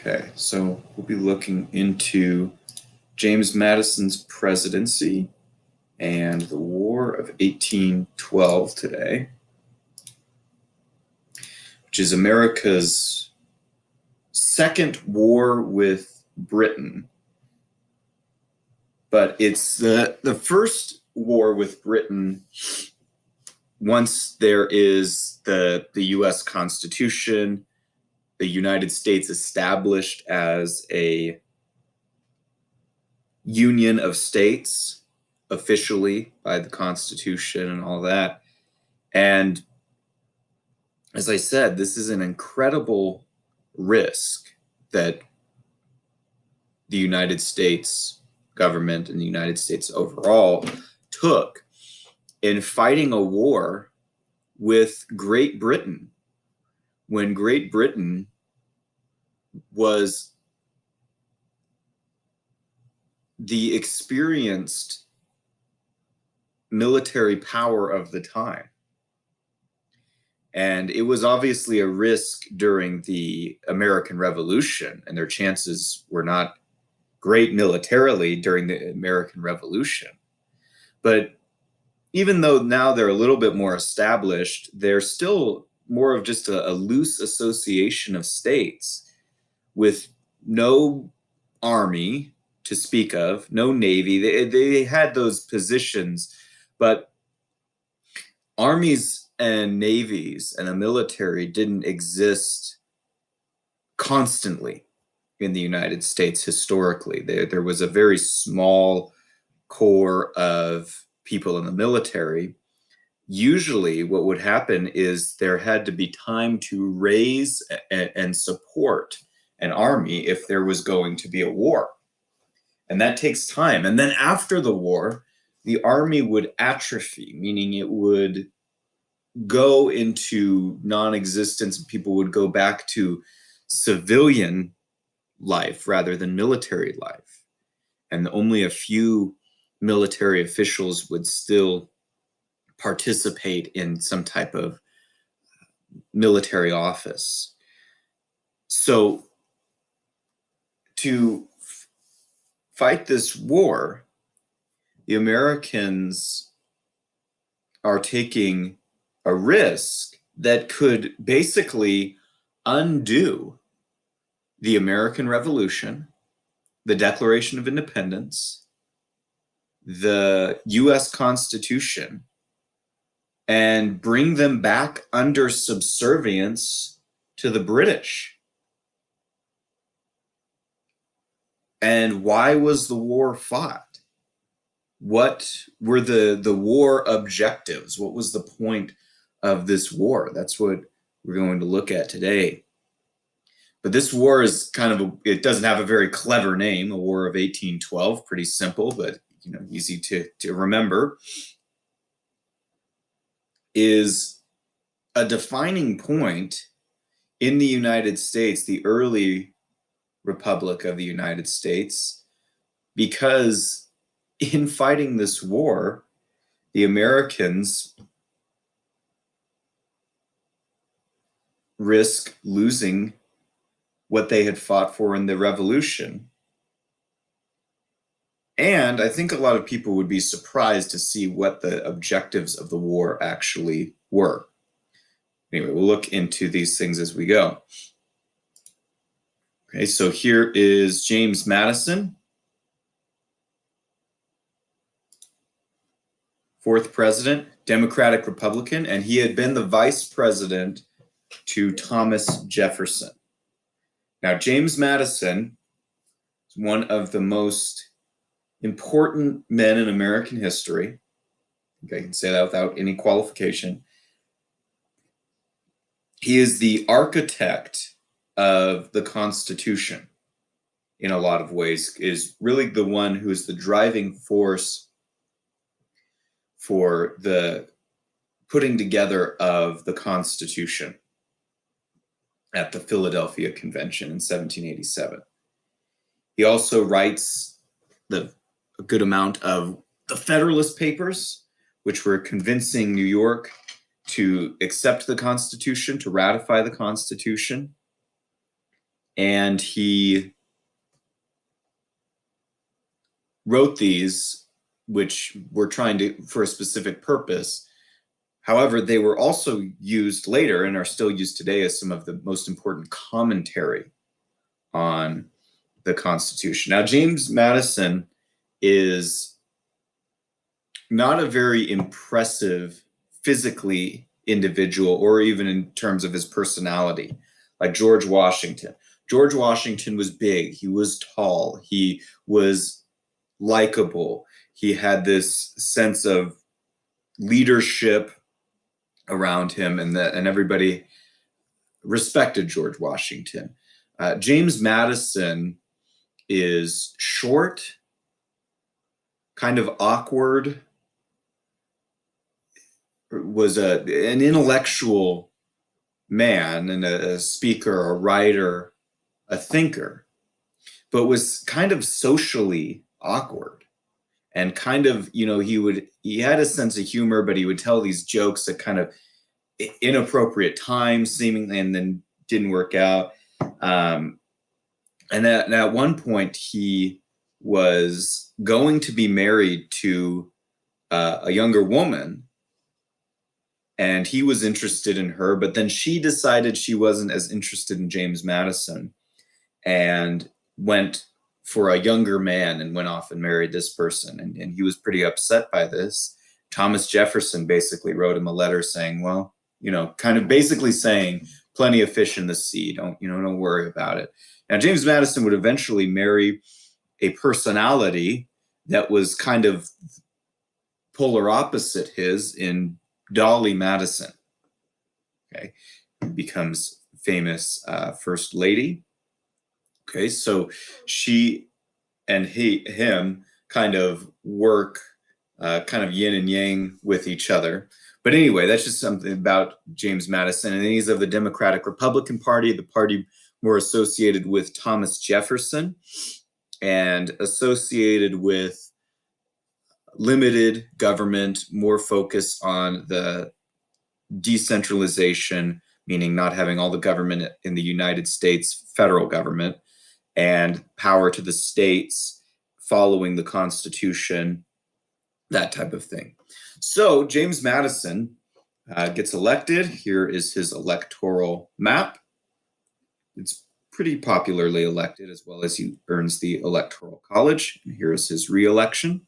Okay, so we'll be looking into James Madison's presidency and the War of 1812 today, which is America's second war with Britain. But it's the first war with Britain once there is the U.S. Constitution, the United States established as a union of states officially by the Constitution and all that. And as I said, this is an incredible risk that the United States government and the United States overall took in fighting a war with Great Britain when Great Britain was the experienced military power of the time. And it was obviously a risk during the American Revolution, and their chances were not great militarily during the American Revolution. But even though now they're a little bit more established, they're still more of just a loose association of states with no army to speak of, no navy. They had those positions, but armies and navies and the military didn't exist constantly in the United States historically. There was a very small core of people in the military. Usually what would happen is there had to be time to raise and support an army if there was going to be a war. And that takes time. And then after the war, the army would atrophy, meaning it would go into non-existence and people would go back to civilian life rather than military life. And only a few military officials would still participate in some type of military office. So to fight this war, the Americans are taking a risk that could basically undo the American Revolution, the Declaration of Independence, the US Constitution, and bring them back under subservience to the British. And why was the war fought? What were the war objectives? What was the point of this war? That's what we're going to look at today. But this war is it doesn't have a very clever name, a War of 1812, pretty simple, but easy to remember, is a defining point in the United States, the early Republic of the United States, because in fighting this war, the Americans risk losing what they had fought for in the Revolution. And I think a lot of people would be surprised to see what the objectives of the war actually were. Anyway, we'll look into these things as we go. Okay, so here is James Madison, fourth president, Democratic Republican, and he had been the vice president to Thomas Jefferson. Now, James Madison is one of the most important men in American history. I think I can say that without any qualification. He is the architect of the Constitution in a lot of ways, is really the one who is the driving force for the putting together of the Constitution at the Philadelphia Convention in 1787. He also writes a good amount of the Federalist Papers, which were convincing New York to accept the Constitution, to ratify the Constitution. And he wrote these, which were trying to, for a specific purpose. However, they were also used later and are still used today as some of the most important commentary on the Constitution. Now, James Madison is not a very impressive physically individual, or even in terms of his personality, like George Washington. George Washington was big, he was tall, he was likable, he had this sense of leadership around him, and everybody respected George Washington. James Madison is short, kind of awkward, was an intellectual man and a speaker, a writer, a thinker, but was kind of socially awkward and kind of, he had a sense of humor, but he would tell these jokes at kind of inappropriate times, seemingly, and then didn't work out. And at one point, he was going to be married to a younger woman, and he was interested in her, but then she decided she wasn't as interested in James Madison and went for a younger man and went off and married this person. And he was pretty upset by this. Thomas Jefferson basically wrote him a letter saying, well, kind of basically saying, plenty of fish in the sea. Don't worry about it. Now, James Madison would eventually marry a personality that was kind of polar opposite his in Dolly Madison. Okay, becomes famous first lady. Okay, so she and him kind of work kind of yin and yang with each other. But anyway, that's just something about James Madison. And he's of the Democratic Republican Party, the party more associated with Thomas Jefferson and associated with limited government, more focus on the decentralization, meaning not having all the government in the United States federal government, and power to the states, following the Constitution, that type of thing. So James Madison gets elected. Here is his electoral map. It's pretty popularly elected, as well as he earns the Electoral College. And here is his re-election.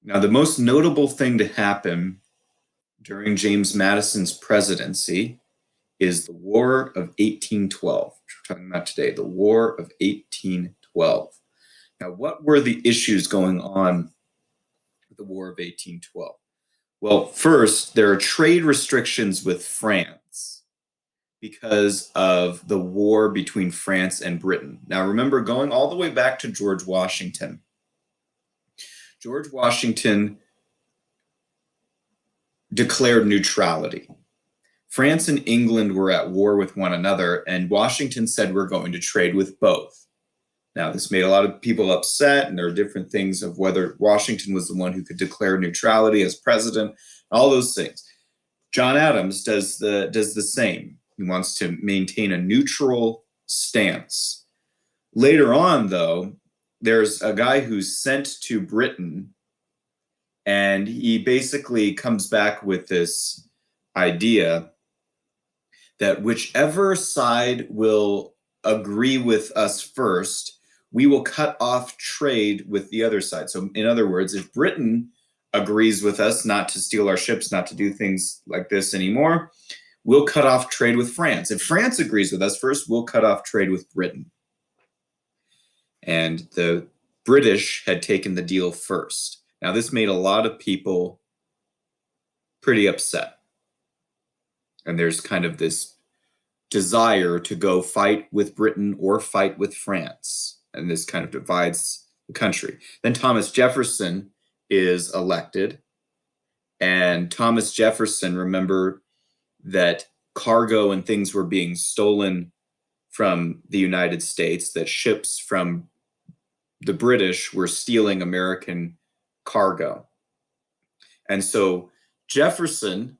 Now, the most notable thing to happen during James Madison's presidency is the War of 1812, which we're talking about today, the War of 1812. Now, what were the issues going on with the War of 1812? Well, first, there are trade restrictions with France because of the war between France and Britain. Now, remember, going all the way back to George Washington. George Washington declared neutrality. France and England were at war with one another, and Washington said, we're going to trade with both. Now, this made a lot of people upset, and there are different things of whether Washington was the one who could declare neutrality as president, all those things. John Adams does the same. He wants to maintain a neutral stance. Later on, though, there's a guy who's sent to Britain, and he basically comes back with this idea that whichever side will agree with us first, we will cut off trade with the other side. So in other words, if Britain agrees with us not to steal our ships, not to do things like this anymore, we'll cut off trade with France. If France agrees with us first, we'll cut off trade with Britain. And the British had taken the deal first. Now, this made a lot of people pretty upset. And there's kind of this desire to go fight with Britain or fight with France. And this kind of divides the country. Then Thomas Jefferson is elected. And Thomas Jefferson, remember that cargo and things were being stolen from the United States, that ships from the British were stealing American cargo. And so Jefferson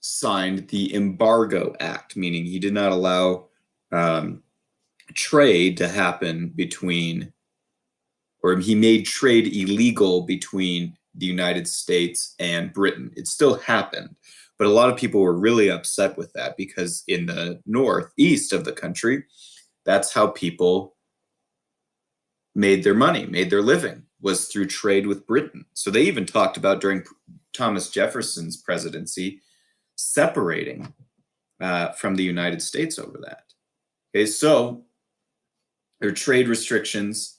signed the Embargo Act, meaning he did not allow trade to happen between, or he made trade illegal between the United States and Britain. It still happened, but a lot of people were really upset with that because in the northeast of the country, that's how people made their money, made their living, was through trade with Britain. So they even talked about during Thomas Jefferson's presidency separating from the United States over that. Okay, so there are trade restrictions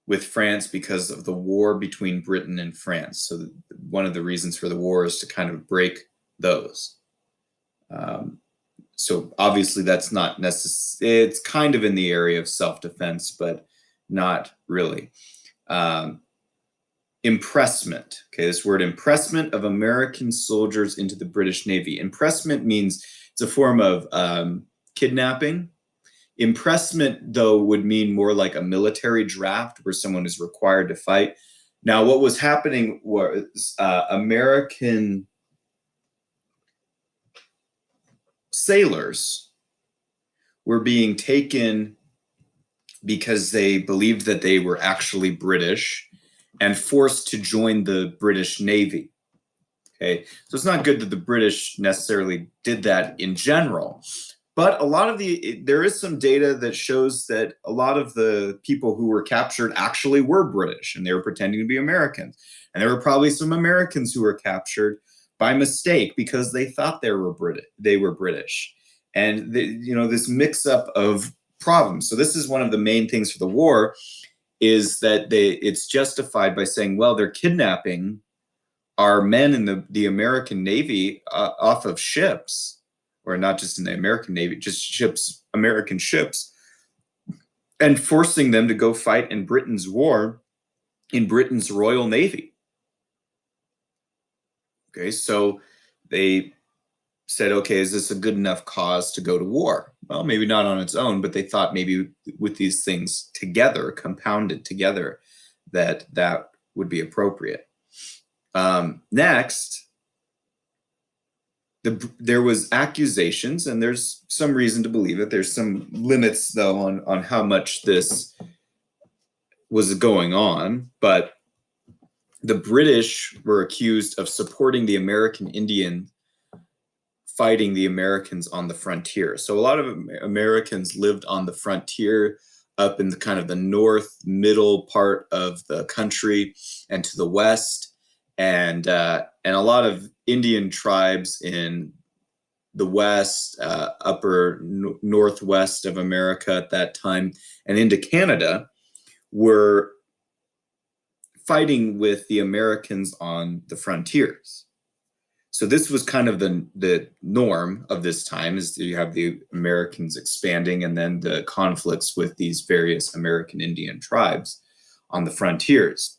with France because of the war between Britain and France. So one of the reasons for the war is to kind of break those. So obviously that's not necessary. It's kind of in the area of self-defense, but not really. Impressment. Okay, this word impressment of American soldiers into the British Navy. Impressment means it's a form of kidnapping. Impressment, though, would mean more like a military draft where someone is required to fight. Now, what was happening was American sailors were being taken because they believed that they were actually British and forced to join the British Navy. Okay, so it's not good that the British necessarily did that in general, but a lot of there is some data that shows that a lot of the people who were captured actually were British and they were pretending to be Americans. And there were probably some Americans who were captured by mistake because they thought they were British. And this mix up of problems. So this is one of the main things for the war, is that it's justified by saying, well, they're kidnapping our men in the American Navy off of ships, or not just in the American Navy, just ships, American ships, and forcing them to go fight in Britain's war in Britain's Royal Navy. Okay, so they said, okay, is this a good enough cause to go to war? Well, maybe not on its own, but they thought maybe with these things together, compounded together, that would be appropriate. Next, there was accusations, and there's some reason to believe it. There's some limits, though, on how much this was going on, but the British were accused of supporting the American Indian fighting the Americans on the frontier. So a lot of Americans lived on the frontier up in the kind of the north middle part of the country and to the west, and a lot of Indian tribes in the west, upper northwest of America at that time, and into Canada, were fighting with the Americans on the frontiers. So this was kind of the norm of this time, is you have the Americans expanding and then the conflicts with these various American Indian tribes on the frontiers.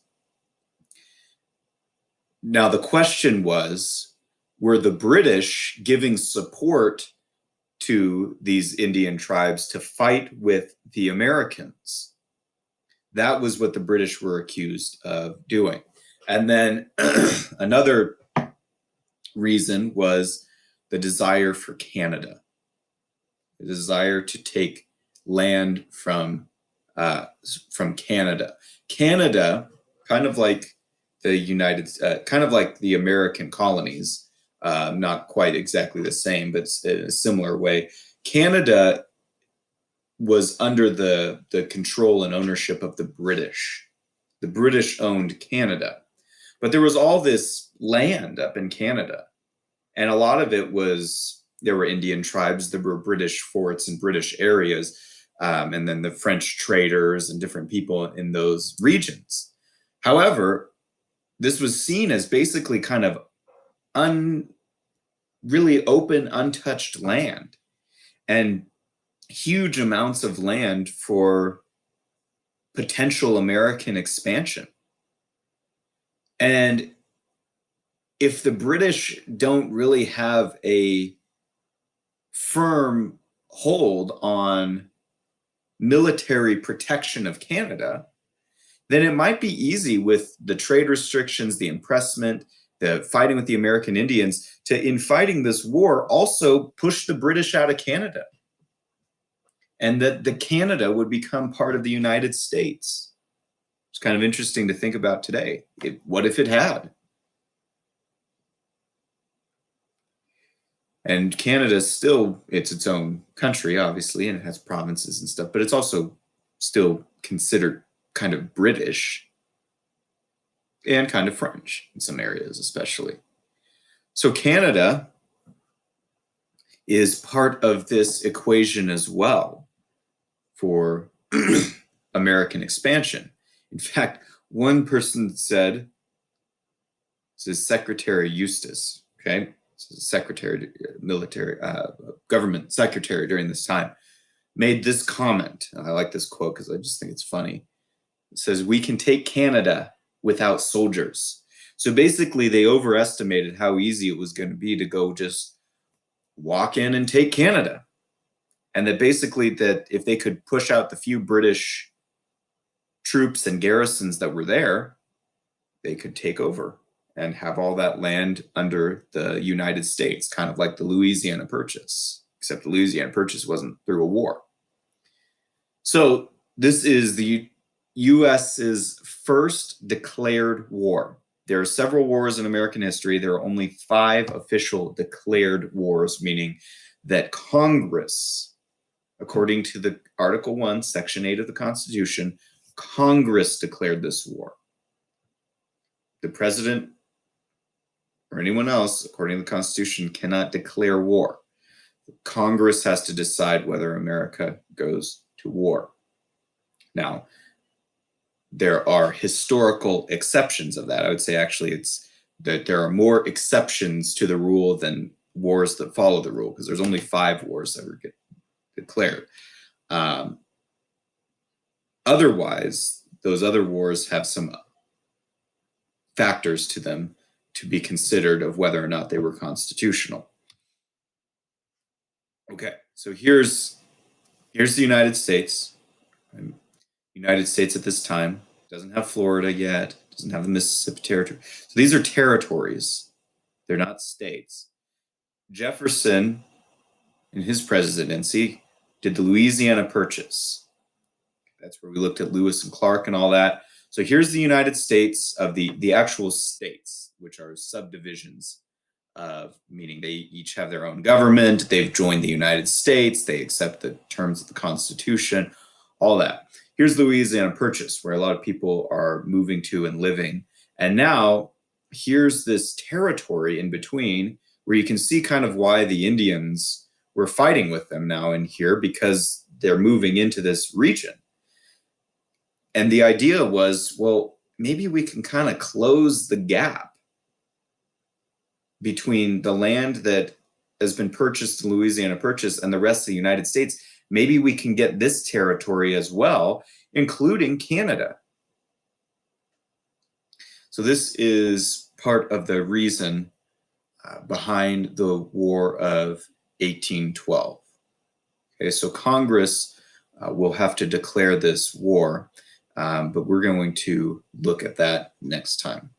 Now, the question was, were the British giving support to these Indian tribes to fight with the Americans? That was what the British were accused of doing. And then another reason was the desire for Canada, the desire to take land from Canada. Canada, kind of like the kind of like the American colonies, not quite exactly the same, but in a similar way. Canada was under the control and ownership of the British. The British owned Canada. But there was all this land up in Canada, and a lot of it there were Indian tribes, there were British forts and British areas, and then the French traders and different people in those regions. However, this was seen as basically kind of really open, untouched land, and huge amounts of land for potential American expansion. And if the British don't really have a firm hold on military protection of Canada, then it might be easy with the trade restrictions, the impressment, the fighting with the American Indians, to, in fighting this war, also push the British out of Canada, and that the Canada would become part of the United States. It's kind of interesting to think about today. What if it had? And Canada still, it's its own country, obviously, and it has provinces and stuff, but it's also still considered kind of British and kind of French in some areas, especially. So Canada is part of this equation as well for American expansion. In fact, one person said, this is Secretary Eustis, okay? This is Secretary, military, government secretary during this time, made this comment. And I like this quote because I just think it's funny. It says, "We can take Canada without soldiers." So basically, they overestimated how easy it was going to be to go just walk in and take Canada. And that basically that if they could push out the few British troops and garrisons that were there, they could take over and have all that land under the United States, kind of like the Louisiana Purchase, except the Louisiana Purchase wasn't through a war. So this is the US's first declared war. There are several wars in American history. There are only 5 official declared wars, meaning that Congress, according to the Article 1, Section 8 of the Constitution, Congress declared this war. The president or anyone else, according to the Constitution, cannot declare war. Congress has to decide whether America goes to war. Now, there are historical exceptions of that. I would say actually it's that there are more exceptions to the rule than wars that follow the rule, because there's only 5 wars that were declared. Otherwise, those other wars have some factors to them to be considered of whether or not they were constitutional. Okay, so here's the United States. United States at this time doesn't have Florida yet, doesn't have the Mississippi Territory. So these are territories. They're not states. Jefferson, in his presidency, did the Louisiana Purchase. That's where we looked at Lewis and Clark and all that. So here's the United States of the actual states, which are subdivisions of, meaning they each have their own government. They've joined the United States. They accept the terms of the Constitution, all that. Here's the Louisiana Purchase, where a lot of people are moving to and living. And now here's this territory in between where you can see kind of why the Indians were fighting with them now in here, because they're moving into this region. And the idea was, well, maybe we can kind of close the gap between the land that has been purchased in Louisiana Purchase and the rest of the United States. Maybe we can get this territory as well, including Canada. So this is part of the reason behind the War of 1812. Okay, so Congress will have to declare this war, but we're going to look at that next time.